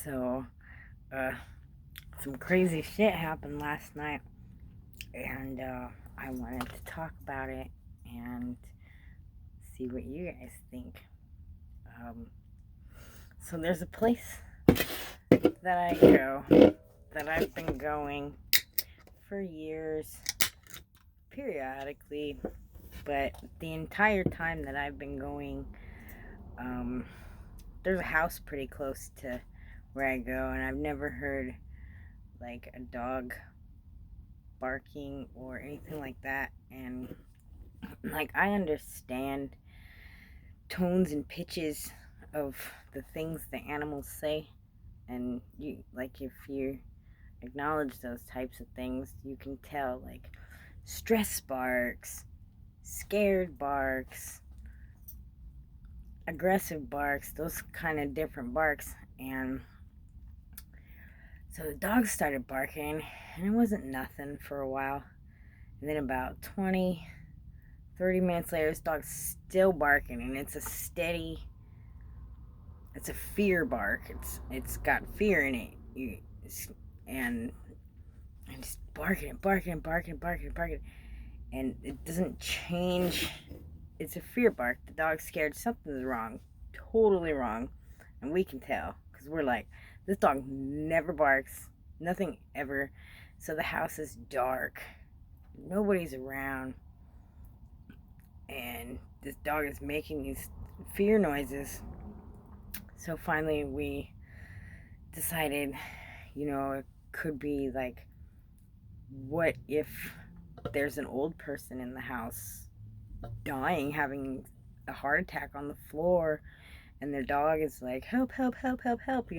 So, uh, some crazy shit happened last night, and I wanted to talk about it and see what you guys think. Um, so, there's a place that I go that I've been going for years, periodically, but the entire time that I've been going, um, there's a house pretty close to where I go, and I've never heard like a dog barking or anything like that. And like, I understand tones and pitches of the things the animals say, and you like, if you acknowledge those types of things, you can tell like stress barks, scared barks, aggressive barks, those kind of different barks. And so the dog started barking, and it wasn't nothing for a while. And then about 20-30 minutes later, this dog's still barking, and it's a steady, it's a fear bark. It's got fear in it. And just barking and barking and barking and barking and barking. And it doesn't change. It's a fear bark. The dog's scared. Something's wrong. Totally wrong. And we can tell. Because we're like, this dog never barks. Nothing ever. So the house is dark. Nobody's around. And this dog is making these fear noises. So finally we decided, it could be like, what if there's an old person in the house dying, having a heart attack on the floor, and their dog is like, help, help, help, help, help,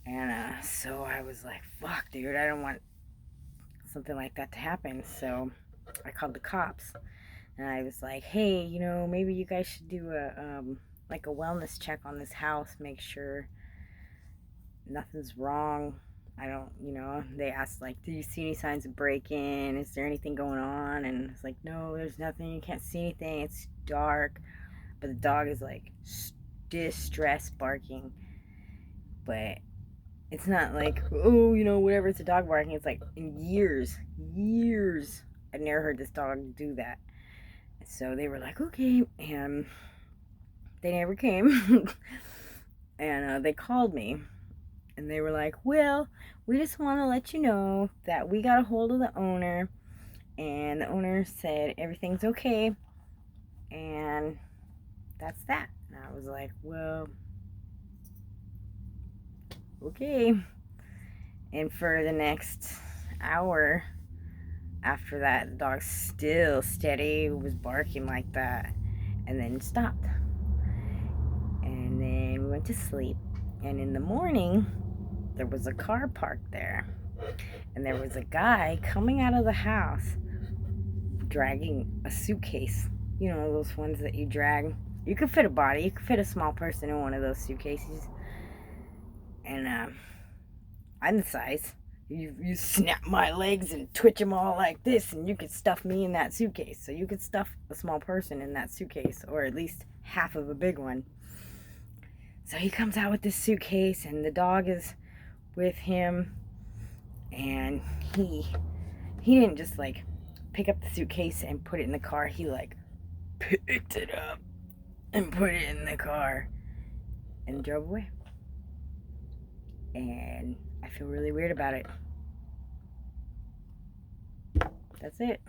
And so I was like, fuck, dude, I don't want something like that to happen. So I called the cops, and I was like, hey, maybe you guys should do like a wellness check on this house, make sure nothing's wrong. I don't, they asked, like, do you see any signs of break-in? Is there anything going on? And it's like, no, there's nothing. You can't see anything. It's dark. But the dog is, like, distress barking. But it's not like, oh, whatever, it's a dog barking. It's like, in years, I've never heard this dog do that. So they were like, okay. And they never came. And they called me. And they were like, well, we just want to let you know that we got a hold of the owner, and the owner said everything's okay, and that's that. And I was like, well, okay. And for the next hour after that, the dog still steady was barking like that, and then stopped. And then we went to sleep. And in the morning, there was a car parked there. And there was a guy coming out of the house dragging a suitcase. Those ones that you drag. You could fit a body. You could fit a small person in one of those suitcases. And I'm the size. You snap my legs and twitch them all like this, and you could stuff me in that suitcase. So you could stuff a small person in that suitcase, or at least half of a big one. So he comes out with this suitcase, and the dog is with him. And he didn't just like pick up the suitcase and put it in the car. He like picked it up and put it in the car and drove away. And I feel really weird about it. That's it.